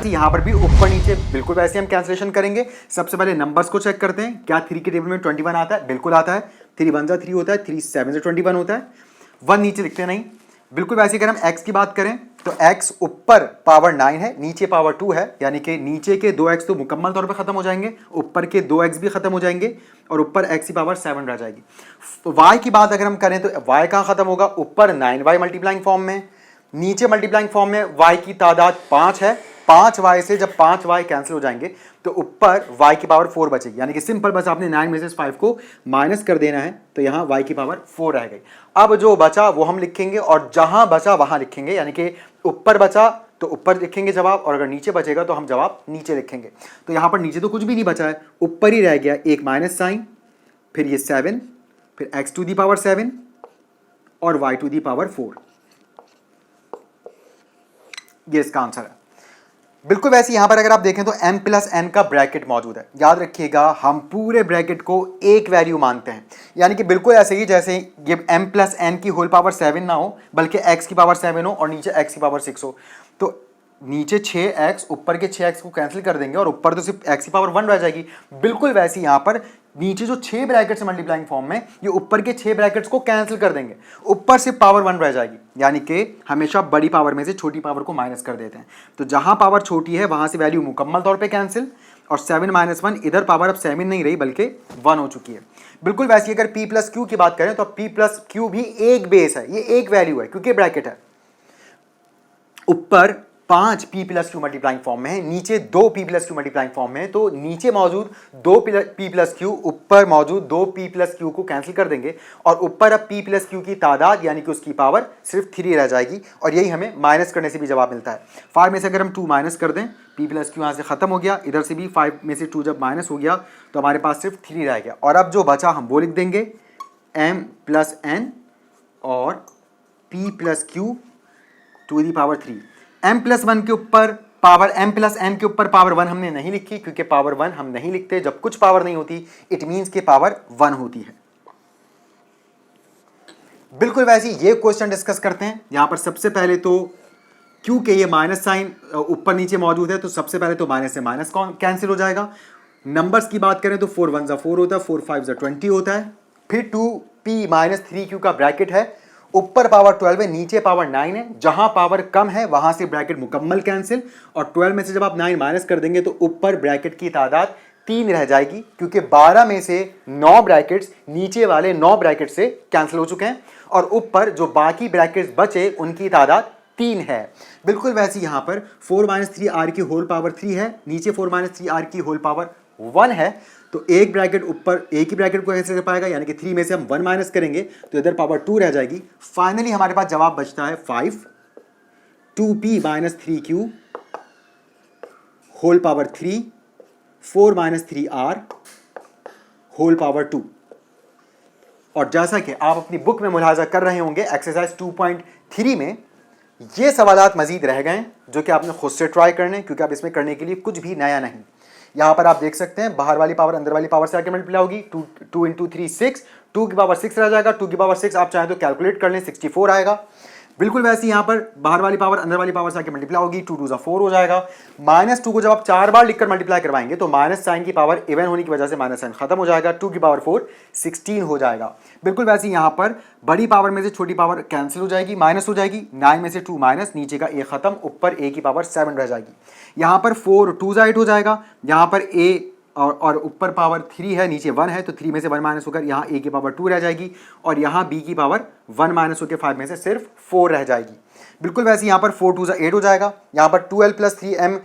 यहाँ पर भी ऊपर नीचे बिल्कुल वैसे हम कैंसिलेशन करेंगे। सबसे पहले नंबर्स को चेक करते हैं, क्या 3 के टेबल में 21 आता है? बिल्कुल आता है। 3 1 जा 3 होता है, 3 7 से 21 होता है। 1 नीचे लिखते नहीं। बिल्कुल वैसे अगर हम x की बात करें तो x ऊपर पावर 9 है, नीचे पावर 2 है, यानी कि नीचे के 2x तो मुकम्मल तौर पे खत्म हो जाएंगे, ऊपर के 2x भी खत्म हो जाएंगे और ऊपर x की पावर 7 रह जाएगी। y की बात अगर हम करें तो y कहाँ खत्म होगा? ऊपर 9y मल्टीप्लाइंग फॉर्म में, नीचे मल्टीप्लाइंग फॉर्म में y की तादाद 5 है। 5y से जब 5y कैंसिल हो जाएंगे तो ऊपर y की पावर 4 बचेगी, यानी कि सिंपल बस आपने 9 में से 5 को माइनस कर देना है तो यहां y की पावर 4 रह गई। अब जो बचा वो हम लिखेंगे और जहां बचा वहां लिखेंगे, यानी कि ऊपर बचा तो ऊपर लिखेंगे जवाब और अगर नीचे बचेगा तो हम जवाब नीचे लिखेंगे। तो यहां पर नीचे तो कुछ भी नहीं बचा है, ऊपर ही रह गया एक माइनस साइन, फिर ये 7, फिर x टू दी पावर 7 और y टू दी पावर 4। ये इसका आंसर है। बिल्कुल वैसे यहां पर अगर आप देखें तो m प्लस n का ब्रैकेट मौजूद है। याद रखिएगा हम पूरे ब्रैकेट को एक वैल्यू मानते हैं, यानी कि बिल्कुल ऐसे ही जैसे ये m प्लस n की होल पावर 7 ना हो बल्कि x की पावर 7 हो और नीचे x की पावर 6 हो। तो नीचे 6x ऊपर के 6x को कैंसिल कर देंगे और ऊपर तो सिर्फ x की पावर 1 रह जाएगी। बिल्कुल वैसे यहां पर नीचे जो 6 ब्रैकेट्स मल्टीप्लाइंग फॉर्म में, ये ऊपर के 6 ब्रैकेट्स को कैंसिल कर देंगे, ऊपर सिर्फ पावर 1 रह जाएगी, यानी कि हमेशा बड़ी पावर में से छोटी पावर को माइनस कर देते हैं। तो जहां पावर छोटी है वहां से वैल्यू मुकम्मल तौर पे कैंसिल और 7 - 1 इधर पावर अब 7 नहीं रही बल्कि 1 हो चुकी है। बिल्कुल वैसे अगर p प्लस क्यू की बात करें तो p प्लस क्यू भी एक बेस है, ये एक वैल्यू है क्योंकि ब्रैकेट है। ऊपर 5 p plus Q multiplying form में है, नीचे 2 p plus Q multiplying form में है, तो नीचे मौजूद 2 p प्लस क्यू ऊपर मौजूद 2 p प्लस क्यू को कैंसिल कर देंगे और ऊपर अब p प्लस क्यू की तादाद यानी कि उसकी पावर सिर्फ 3 रह जाएगी और यही हमें माइनस करने से भी जवाब मिलता है। 5 में से अगर हम 2 माइनस कर दें, p प्लस क्यू यहाँ से खत्म हो गया, इधर से भी 5 में से 2 जब माइनस हो गया तो हमारे पास सिर्फ 3 रह गया और अब जो बचा हम वो लिख देंगे m प्लस n और p plus q to the power 3। m plus 1 के ऊपर पावर m प्लस n के ऊपर पावर 1 हमने नहीं लिखी क्योंकि पावर 1 हम नहीं लिखते जब कुछ पावर नहीं होती, इट मींस के पावर 1 होती है। बिल्कुल वैसे ये क्वेश्चन डिस्कस करते हैं। यहां पर सबसे पहले तो क्योंकि ये माइनस साइन ऊपर नीचे मौजूद है तो सबसे पहले तो माइनस से माइनस कैंसिल हो जाएगा। नंबर्स की बात करें तो 4 1 जा 4 होता है, 4 5 जा 20 होता है, फिर 2p - 3q का ब्रैकेट है, ऊपर पावर 12 है, नीचे पावर 9 है, जहां पावर कम है वहां से ब्रैकेट मुकम्मल कैंसिल और 12 में से जब आप 9 माइनस कर देंगे तो ऊपर ब्रैकेट की तादाद 3 रह जाएगी क्योंकि 12 में से 9 ब्रैकेट्स नीचे वाले 9 ब्रैकेट से कैंसिल हो चुके हैं और ऊपर जो बाकी ब्रैकेट्स बचे उनकी तादाद 3 है। बिल्कुल वैसे यहां पर 4 - 3r की होल पावर 3 है, नीचे 4 - 3r की होल पावर 1 है, तो एक ब्रैकेट ऊपर एक ही ब्रैकेट को कैसे कर पाएगा, यानी कि 3 में से हम 1 माइनस करेंगे तो इधर पावर 2 रह जाएगी। फाइनली हमारे पास जवाब बचता है 5 2p - 3q whole power 3 4 - 3r whole power 2। और जैसा कि आप अपनी बुक में मुलाहाजा कर रहे होंगे एक्सरसाइज 2.3 में ये सवालात मजीद रह गए जो कि आपने खुद से ट्राई करने, क्योंकि आप इसमें करने के लिए कुछ भी नया नहीं। यहां पर आप देख सकते हैं बाहर वाली पावर अंदर वाली पावर से आके मल्टीप्लाई होगी, 2 × 3 6, 2 की पावर 6 रह जाएगा, 2 की पावर 6 आप चाहें तो कैलकुलेट कर लें 64 आएगा। बिल्कुल वैसे यहां पर बाहर वाली पावर अंदर वाली पावर से आके मल्टीप्लाई होगी, 2 2 जा 4 हो जाएगा। -2 को जब आप 4 बार लिखकर मल्टीप्लाई करवाएंगे तो माइनस साइन की पावर इवन होने की वजह से माइनस साइन खत्म हो जाएगा, 2 की पावर 4 16 हो जाएगा। बिल्कुल वैसे यहां पर बड़ी पावर में से छोटी पावर कैंसिल हो जाएगी, माइनस हो जाएगी, 9 में से 2 माइनस, नीचे का a खत्म, ऊपर a की पावर 7 रह जाएगी। यहां पर 4 2 जा 8 हो जाएगा, यहां पर a और ऊपर पावर 3 है, नीचे 1 है, तो 3 में से 1 माइनस होकर यहाँ a की पावर 2 रह जाएगी और यहाँ b की पावर 1 माइनस होकर 5 में से सिर्फ 4 रह जाएगी। बिल्कुल वैसे यहाँ पर 4 2 जा 8 हो जाएगा, यहाँ पर 2l + 3m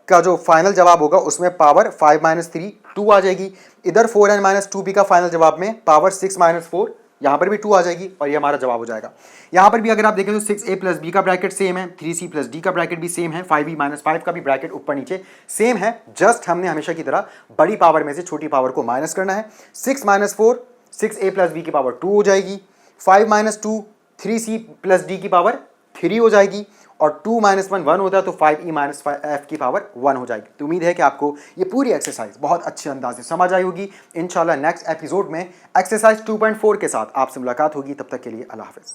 का जो फाइनल जवाब होगा उसमें पावर 5 - 3 2 आ जाएगी। इधर 4n - 2b का फाइनल जवाब में पावर 6 - 4, यहाँ पर भी 2 आ जाएगी और ये हमारा जवाब हो जाएगा। यहाँ पर भी अगर आप देखें तो 6a + b का ब्रैकेट सेम है, 3c + d का ब्रैकेट भी सेम है, 5e - 5 का भी ब्रैकेट ऊपर नीचे सेम है। जस्ट हमने हमेशा की तरह बड़ी पावर में से छोटी पावर को माइनस करना है। 6 - 4 6a + b की पावर 2 हो जाएगी, 5 - 2 3c + d की पावर 3 हो जाएगी और 2 - 1 1 होता है तो 5e - f की पावर 1 हो जाएगी। तो उम्मीद है कि आपको ये पूरी एक्सरसाइज बहुत अच्छे अंदाज से समझ आई होगी। इंशाल्लाह नेक्स्ट एपिसोड में एक्सरसाइज 2.4 के साथ आपसे मुलाकात होगी। तब तक के लिए अल्लाह हाफ़िज़।